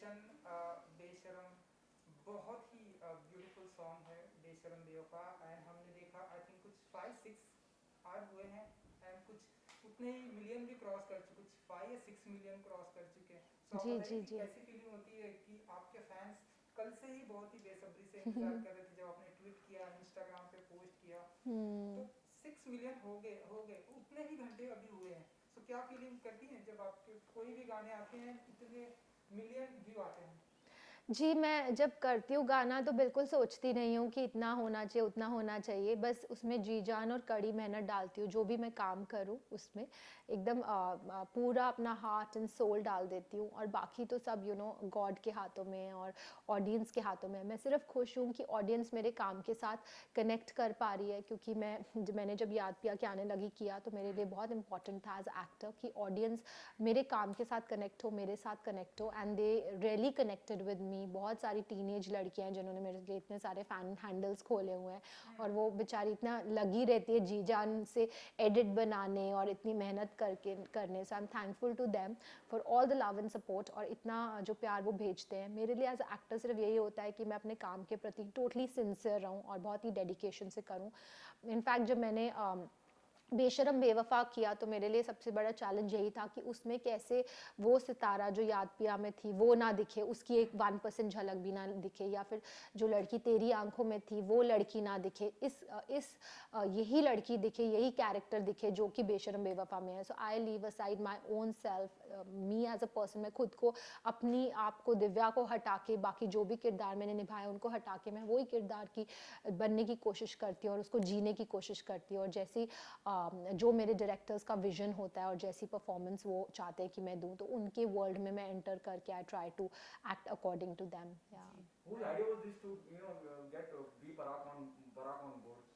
Audition बेशरम बहुत ही beautiful song है बेशरम बेवफा एंड हमने देखा आई थिंक कुछ 5-6 आर हुए हैं एंड कुछ उतने ही मिलियन भी क्रॉस कर चुके कुछ 5 या 6 मिलियन क्रॉस कर चुके हैं. सो आप जी बताइए जी कि जी. कैसी फीलिंग होती है कि आपके फैंस कल से ही बहुत ही बेसब्री से इंतजार कर रहे थे जब आपने ट्वीट किया इंस्टाग्राम पे पोस्ट किया तो 6 मिलियन हो गए उतने ही घंटे अभी हुए हैं. सो क्या फीलिंग करती हैं जब आपके कोई भी गाने आते हैं इतने मिलियन व्यू आते हैं. जी, मैं जब करती हूँ गाना तो बिल्कुल सोचती नहीं हूँ कि इतना होना चाहिए, उतना होना चाहिए। बस उसमें जी-जान और कड़ी मेहनत डालती हूँ, जो भी मैं काम करूँ उसमें एकदम पूरा अपना हार्ट एंड सोल डाल देती हूँ और बाकी तो सब गॉड के हाथों में है और ऑडियंस के हाथों में है। मैं सिर्फ खुश हूँ कि ऑडियंस मेरे काम के साथ कनेक्ट कर पा रही है क्योंकि मैंने जब याद पिया कि आने लगी किया तो मेरे लिए बहुत इंपॉर्टेंट था एज़ एक्टर कि ऑडियंस मेरे काम के साथ कनेक्ट हो, मेरे साथ कनेक्ट हो and they really connected with me. बहुत सारी टीनेज लड़कियां हैं जिन्होंने मेरे लिए इतने सारे फैन हैंडल्स खोले हुए हैं और वो बेचारी इतना लगी रहती है जी जान से एडिट बनाने और इतनी मेहनत करके करने. So I am thankful to them for all the love and support और इतना जो प्यार वो भेजते हैं. मेरे लिए एज एक्टर सिर्फ यही होता है कि मैं अपने काम के प्रति टोटली सिंसियर रहूँ और बहुत ही डेडिकेशन से करूँ. इनफैक्ट जब मैंने बेशरम बेवफा किया तो मेरे लिए सबसे बड़ा चैलेंज यही था कि उसमें कैसे वो सितारा जो याद पिया में थी वो ना दिखे, उसकी एक 1% झलक भी ना दिखे, या फिर जो लड़की तेरी आंखों में थी वो लड़की ना दिखे, यही लड़की दिखे, यही कैरेक्टर दिखे जो कि बेशरम बेवफा में है. So I leave aside my own self, me as a person. मैं खुद को, अपनी आप को, दिव्या को हटा के बाकी जो भी किरदार मैंने निभाया उनको हटा के मैं वही किरदार की बनने की कोशिश करती हूँ और उसको जीने की कोशिश करती हूँ और जैसी जो मेरे डायरेक्टर्स का विजन होता है और जैसी परफॉर्मेंस वो चाहते हैं कि मैं दूं तो उनके वर्ल्ड में मैं एंटर करके I try to act according to them. Whose idea was this to get B Parak on board?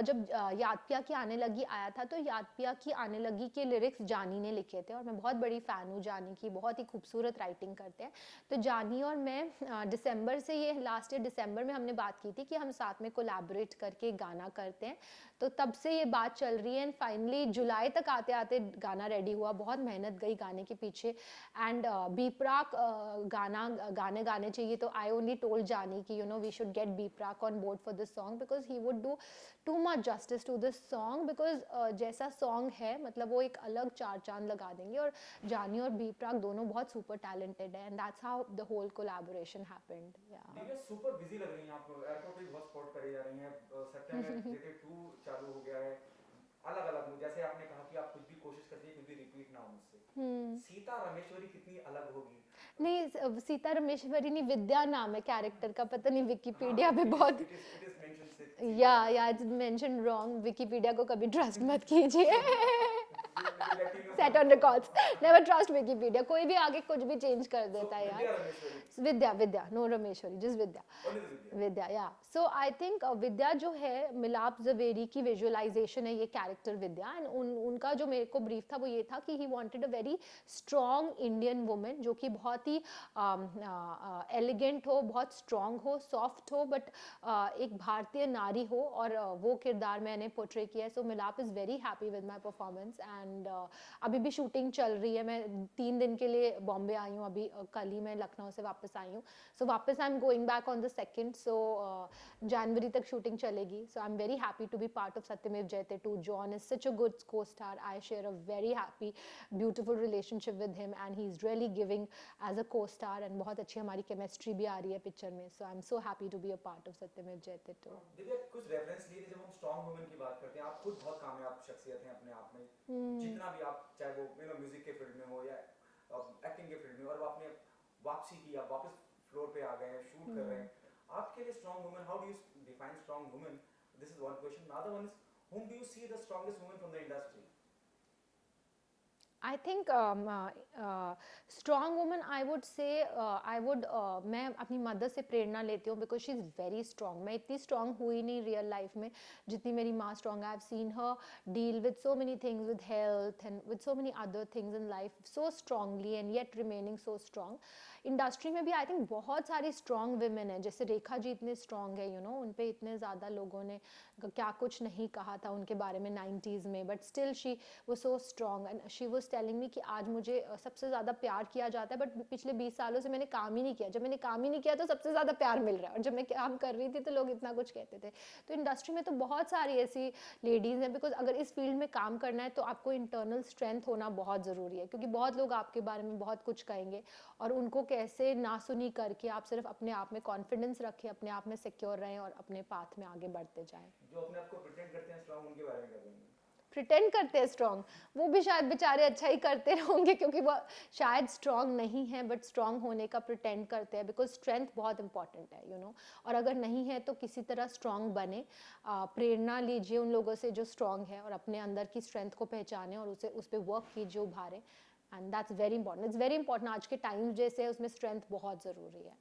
जब याद पिया की आने लगी आया था तो याद पिया की आने लगी के लिरिक्स जानी ने लिखे थे और मैं बहुत बड़ी फ़ैन हूँ जानी की, बहुत ही खूबसूरत राइटिंग करते हैं. तो जानी और मैं दिसंबर से, ये लास्ट ईयर दिसंबर में हमने बात की थी कि हम साथ में कोलैबोरेट करके गाना करते हैं. तो तब से ये बात चल रही है एंड फाइनली जुलाई तक आते आते गाना रेडी हुआ. बहुत मेहनत गई गाने के पीछे एंड बी प्राक गाने गाने चाहिए तो आई ओनली टोल्ड जानी कि we should get B Praak on board for this song because he would do too much justice to this song because जैसा सॉन्ग है मतलब वो एक अलग चार चांद लगा देंगे और जानी और बी प्राक दोनों बहुत सुपर टैलेंटेड है and that's how the whole collaboration happened. Divya super busy लग रही हैं आप एयरपोर्ट पे भी बहुत स्पॉट करी जा रही हैं. सत्य में देखिए 2 चालू हो गया है अलग अलग जैसे आपने कहा कि आप कुछ भी कोशिश करती है कुछ भी रिपीट ना हो मुझसे. सीता रामेश्वरी कितनी अलग होगी. नहीं, सीता रमेश्वरी नहीं, विद्या नाम है कैरेक्टर का. पता नहीं हाँ विकिपीडिया पे इट बहुत इज मेंशन या इट्स मेंशन रॉन्ग. विकिपीडिया को कभी ट्रस्ट मत कीजिए. Set on records, never trust Wikipedia. कोई भी आगे कुछ भी चेंज कर देता है यार. विद्या नो रमेश्वरी, जस्ट विद्या. विद्या या सो आई थिंक विद्या जो है मिलाप जवेरी की विजुअलाइजेशन है ये कैरेक्टर विद्या. एंड उनका जो मेरे को ब्रीफ था वो ये था कि he wanted a very strong Indian women जो कि बहुत ही एलिगेंट हो, बहुत स्ट्रॉन्ग हो, सॉफ्ट हो, बट एक भारतीय नारी हो और वो किरदार मैंने पोर्ट्रे किया है. सो मिलाप is very happy with my performance and अभी भी शूटिंग चल रही है. मैं 3 दिन के लिए बॉम्बे आई हूँ अभी, कल ही मैं लखनऊ से वापस आई हूँ. सो वापस I am going back on the 2nd. So जनवरी तक शूटिंग चलेगी. So I am very happy to be part of Satyameva Jayate 2. John is such a good costar. I share a very happy beautiful relationship with him and he is really giving as a costar and बहुत अच्छी हमारी chemistry भी आ रही है picture में. So I am so happy to be a part of Satyameva Jayate 2. देखिए कुछ reference लिए थे जब हम स्ट्रॉन्ग वुमेन की बात करते हैं. आप खुद बहुत कामयाब शख्सियत हैं अपने आप में. जितना भी आप चाहे वो म्यूजिक के फील्ड में हो या एक्टिंग के फील्ड में और आपने वापसी की, आप वापस फ्लोर पे आ गए हैं, शूट कर रहे हैं. आपके लिए strong women, how do you define strong women? This is one question. Other one is whom do you see the strongest woman from the industry? I think strong woman I would say मैं अपनी mother से प्रेरणा लेती हूँ because she is very strong. मैं इतनी strong हुई नहीं real life में जितनी मेरी माँ strong है. I've seen her deal with so many things, with health and with so many other things in life so strongly and yet remaining so strong. Industry में भी आई थिंक बहुत सारी strong women है. जैसे रेखा जी इतने strong है उन पे इतने ज़्यादा लोगों ने क्या कुछ नहीं कहा था उनके बारे में 90s में, बट स्टिल शी वो so strong and she was was telling me कि आज मुझे सबसे ज़्यादा प्यार किया जाता है, बट पिछले 20 सालों से मैंने काम ही नहीं किया, जब मैंने काम ही नहीं किया तो सबसे ज़्यादा प्यार मिल रहा है, और जब मैं काम कर रही थी तो लोग इतना कुछ कहते थे। तो इंडस्ट्री में तो बहुत सारी ऐसी लेडीज़ हैं, बिकॉज अगर इस फील्ड में काम करना है तो आपको इंटरनल स्ट्रेंथ होना बहुत ज़रूरी है, क्योंकि बहुत लोग आपके बारे में बहुत कुछ कहेंगे, और उनको कैसे ना सुनी करके आप सिर्फ अपने आप में कॉन्फिडेंस रखें, अपने आप में सिक्योर रहें और अपने पाथ में आगे बढ़ते जाएं। जो अपने आप को प्रिटेंड करते हैं स्ट्रांग, उनके बारे में क्या कहेंगे? प्रिटेंड करते हैं स्ट्रांग, वो भी शायद बेचारे अच्छा ही करते होंगे, क्योंकि वो शायद स्ट्रांग नहीं है, बट स्ट्रांग होने का प्रिटेंड करते हैं, बिकॉज स्ट्रेंथ बहुत इंपॉर्टेंट है, यू नो। और अगर नहीं है तो किसी तरह स्ट्रांग बने, प्रेरणा लीजिए उन लोगों से जो स्ट्रांग है, और अपने अंदर की स्ट्रेंथ को पहचाने और उसे उस पर वर्क कीजिए, उभारें। And that's very important, it's very important. आज के टाइम जैसे है उसमें स्ट्रेंथ बहुत ज़रूरी है।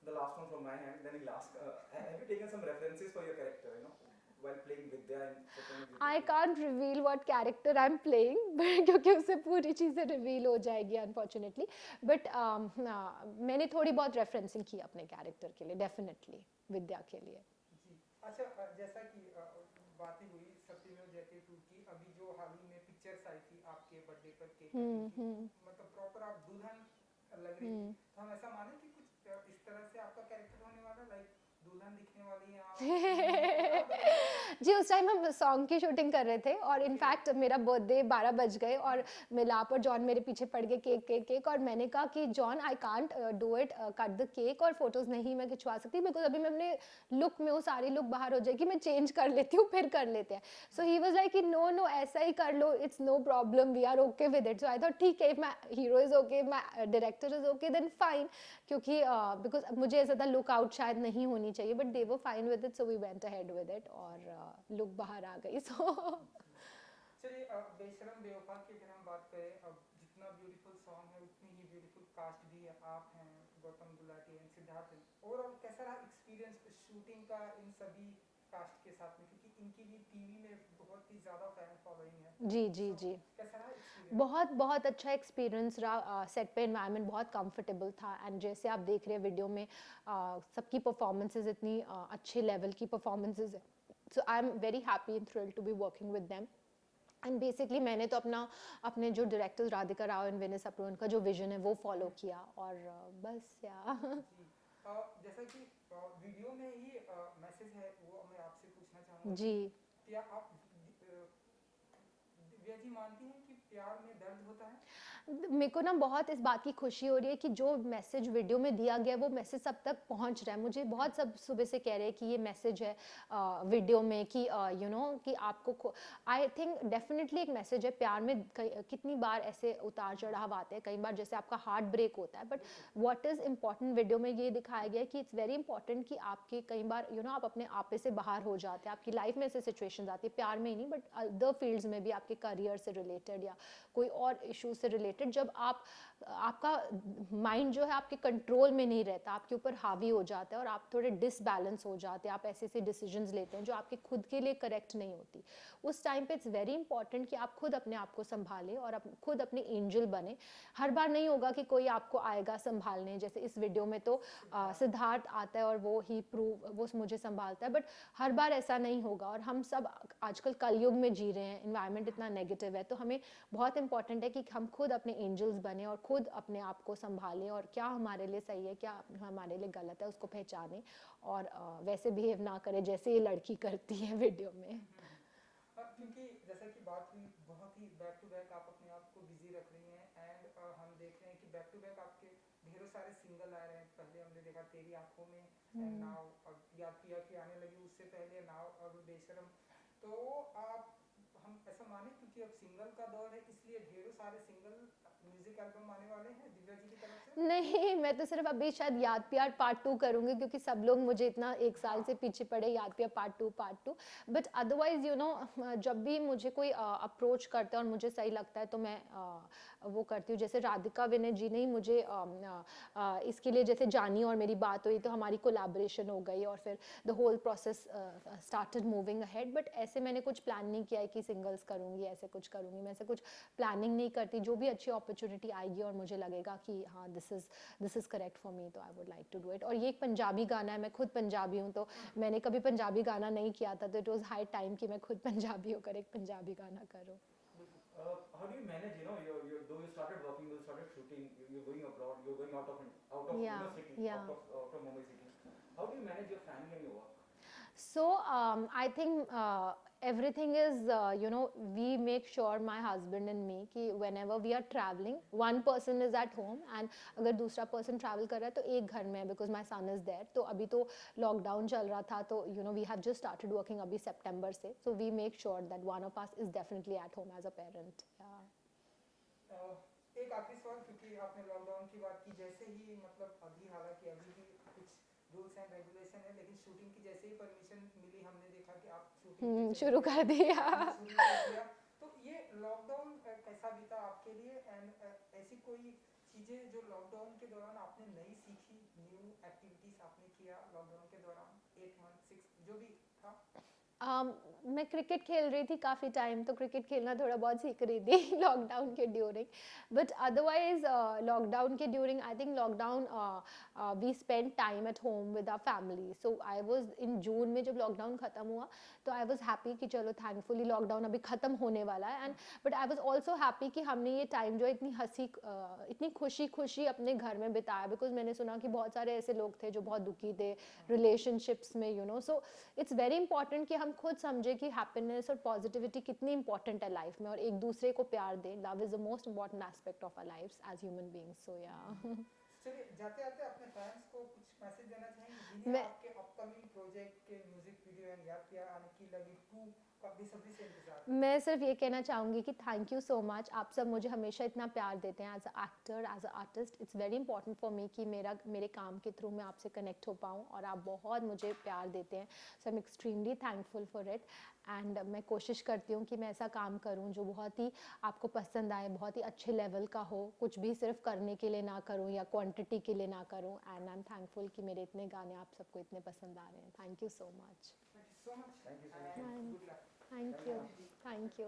The last one from my hand, then I'll ask, have you taken some references for your character, you know, while playing Vidya in certain music I videos? Can't reveal what character I am playing, क्योंकि उससे पूरी चीज़ें reveal हो जाएगी unfortunately, but मैंने थोड़ी बहुत referencing की अपने कैरेक्टर के लिए, डेफिनेटली विद्या के लिए। जी अच्छा, जैसा कि बातें हुई सत्यमेव जयते 2 की, अभी जो हाल ही में पिक्चर्स आई थी आपके बर्थडे पर केक कटिंग की, मतलब प्रॉपर आप दुल्हन लग रही थी, तो हम ऐसा माने कि कुछ इस तरह से आपका कैरेक्टर होने वाला, लाइक दुल्हन दिखने वाली है आप? जी, उस टाइम हम सॉन्ग की शूटिंग कर रहे थे, और इनफैक्ट मेरा बर्थडे 12 बज गए, और मिलाप और जॉन मेरे पीछे पड़ गए केक केक केक, और मैंने कहा कि John I can't do it, cut the cake, और फोटोज नहीं मैं खिंचवा सकती, बिकॉज अभी मैं अपने लुक में हूँ, सारी लुक बाहर हो जाएगी, मैं चेंज कर लेती हूँ फिर कर लेते हैं। सो ही वाज लाइक कि नो नो ऐसा ही कर लो, it's no problem, we are okay with it. So I thought ठीक है, if my hero is okay, my director is okay, then fine, क्योंकि बिकॉज मुझे ऐसा था लुक आउट शायद नहीं होनी चाहिए, but they were fine with it, so we went ahead with it, और लुक बाहर आ गई। सो चलिए, बेशरम बेवफा की अगर हम बात करें, अब जितना ब्यूटीफुल सॉन्ग है उतनी ही ब्यूटीफुल कास्ट भी है, आप हैं, गौतम गुलाटी हैं, सिद्धार्थ हैं, ओवरऑल कैसा रहा एक्सपीरियंस शूटिंग का इन सभी कास्ट के साथ में, क्योंकि इनकी भी टीवी में बहुत ही ज़्यादा फैन फॉलोइंग है। जी जी जी, कैसा रहा एक्सपीरियंस? बहुत बहुत अच्छा एक्सपीरियंस रहा। सेट पे एनवायरनमेंट बहुत कंफर्टेबल था, एंड जैसे आप देख रहे हैं वीडियो में, सबकी परफॉर्मेंसेज इतनी अच्छे लेवल की परफॉर्मेंसेज है, so I am very happy and thrilled to be working with them. And basically मैंने तो अपने जो डायरेक्टर्स राधिका राव एंड विनय सप्रू, उनका जो विजन है वो फॉलो किया, और बस या जी, जैसा कि वीडियो में ही मैसेज है वो मैं आपसे पूछना चाहूँगा जी। क्या आप दिव्या जी मानती हैं कि प्यार में दर्द होता है? मेरे को ना बहुत इस बात की खुशी हो रही है कि जो मैसेज वीडियो में दिया गया वो मैसेज सब तक पहुंच रहा है। मुझे बहुत सब सुबह से कह रहे हैं कि ये मैसेज है वीडियो में, कि यू नो कि आपको, आई थिंक डेफिनेटली एक मैसेज है। प्यार में कितनी बार ऐसे उतार चढ़ाव आते हैं, कई बार जैसे आपका हार्ट ब्रेक होता है, but what is important video में ये दिखाया गया है कि इट्स वेरी इंपॉर्टेंट कि आपके कई बार यू नो आप अपने आपे से बाहर हो जाते हैं, आपकी लाइफ में ऐसे सिचुएशंस आती है, प्यार में ही नहीं बट अदर फील्ड्स में भी, आपके करियर से रिलेटेड या कोई और इशू से रिलेटेड, जब आपका माइंड जो है आपके कंट्रोल में नहीं रहता, आपके ऊपर हावी हो जाता है और आप थोड़े डिसबैलेंस हो जाते हैं, आप ऐसे ऐसे डिसीजंस लेते हैं जो आपके खुद के लिए करेक्ट नहीं होती, उस टाइम पे इट्स वेरी इंपॉर्टेंट कि आप खुद अपने आप को संभालें और खुद अपने एंजल बने। हर बार नहीं होगा कि कोई आपको आएगा संभालने, जैसे इस वीडियो में तो सिद्धार्थ आता है और वो मुझे संभालता है, बट हर बार ऐसा नहीं होगा। और हम सब आजकल कलयुग में जी रहे हैं, एनवायरनमेंट इतना नेगेटिव है, तो हमें बहुत इंपॉर्टेंट है कि हम खुद अपने एंजल्स बने और खुद अपने आप को संभालें, और क्या हमारे लिए सही है क्या हमारे लिए गलत है उसको पहचानें, और वैसे बिहेव ना करें जैसे ये लड़की करती है वीडियो में। क्योंकि जैसा कि बात हुई, बहुत ही बैक टू बैक आप अपने आप को बिजी रख रही हैं, एंड हम देख रहे हैं कि बैक टू बैक आपके ढेरों सारे सिंगल आ रहे हैं। पहले हमने देखा तेरी आंखों में, एंड नाउ अब याद किया कि आने लगी, उससे पहले नाउ अब बेशरम। तो आप, हम ऐसा माने क्योंकि अब सिंगल का दौर है इसलिए ढेरों सारे सिंगल म्यूजिक एल्बम आने वाले हैं दिव्या जी की तरफ से? नहीं, मैं तो सिर्फ अभी शायद याद प्यार पार्ट 2 करूंगी, क्योंकि सब लोग मुझे इतना एक साल से पीछे पड़े, याद प्यार part 2। But otherwise you know, जब भी मुझे कोई अप्रोच करता है और मुझे सही लगता है तो मैं वो करती हूँ। जैसे राधिका विनय जी ने ही मुझे इसके लिए, जैसे जानी और मेरी बात हुई तो हमारी कोलैबोरेशन हो गई और फिर the whole process started moving ahead. But ऐसे मैंने कुछ प्लान नहीं किया है कि सिंगल्स करूँगी, ऐसे कुछ करूँगी, मैं ऐसे कुछ प्लानिंग नहीं करती। जो भी अच्छी अपॉर्चुनिटी आएगी और मुझे लगेगा कि हाँ this is correct for me, तो I would like to do it. और ये एक पंजाबी गाना है, मैं खुद पंजाबी हूँ, तो मैंने कभी पंजाबी गाना नहीं किया था, तो इट वॉज हाई टाइम कि मैं खुद पंजाबी होकर एक पंजाबी गाना करूँ। How do you manage, though you started working, you started shooting, you're going abroad, you're going out of Yeah, city, yeah. out of Mumbai city. How do you manage your family and your work? So I think everything is, we make sure, my husband and me, कि whenever we are traveling, one person is at home and अगर दूसरा person travel कर रहा है तो एक घर में है, because my son is there. तो अभी तो lockdown चल रहा था, तो we have just started working अभी September से, so we make sure that one of us is definitely at home as a parent. Yeah. एक आखिरी सवाल, क्योंकि आपने लॉकडाउन की बात की, जैसे ही मतलब अभी हालांकि अभी भी कुछ रूल्स एंड रेगुलेशन है, लेकिन शूटिंग की जैसे ही परमिशन मिली, हमने देखा कि आप शूटिंग शुरू कर दिया. शुरू कर दिया. तो ये लॉकडाउन कैसा बीता आपके लिए, एंड ऐसी कोई चीजें जो लॉकडाउन के दौरान आपने नई सीखी, न्यू एक्टिविटीज आपने किया लॉकडाउन के दौरान, 8 मंथ 6 जो भी था? मैं क्रिकेट खेल रही थी काफ़ी टाइम, तो क्रिकेट खेलना थोड़ा बहुत सीख रही थी लॉकडाउन के ड्यूरिंग. बट अदरवाइज लॉकडाउन के during, I think lockdown we spend time at home with our family. So I was in June में जब लॉकडाउन ख़त्म हुआ, तो आई वाज हैप्पी कि चलो थैंकफुली लॉकडाउन अभी ख़त्म होने वाला है. And but I was also happy कि हमने ये टाइम जो इतनी इतनी खुशी अपने घर में बिताया, बिकॉज मैंने सुना कि बहुत सारे ऐसे लोग थे जो बहुत दुखी थे रिलेशनशिप्स में, सो इट्स वेरी इंपॉर्टेंट कि हम खुद समझे कि हैप्पीनेस और पॉजिटिविटी कितनी इंपॉर्टेंट है लाइफ में, और एक दूसरे को प्यार दें. Love is the most important aspect of our lives as human beings. So या चलिए, जाते जाते अपने फैंस को कुछ मैसेज देना चाहेंगे, जिन्हें मैं आपके अपकमिंग प्रोजेक्ट के म्यूजिक वीडियो एंड याद प्यार आने की लगी 2 का बेसब्री से इंतजार है? मैं सिर्फ ये कहना चाहूँगी कि थैंक यू सो मच. आप सब मुझे हमेशा इतना प्यार देते हैं as a actor, as a artist. It's very important for me कि मेरे काम के थ्रू मैं आपसे कनेक्ट हो पाऊँ, और आप बहुत मुझे प्यार देते हैं. So I am extremely thankful for it. And मैं कोशिश करती हूँ कि मैं ऐसा काम करूँ जो बहुत ही आपको पसंद आए, बहुत ही अच्छे लेवल का हो, कुछ भी सिर्फ करने के लिए ना करूँ या क्वांटिटी के लिए ना करूँ. एंड आई एम थैंकफुल कि मेरे इतने गाने आप सबको इतने पसंद आ रहे हैं. Thank you so much. Thank you so much. Thank you so much. And good luck. Thank you. Thank you.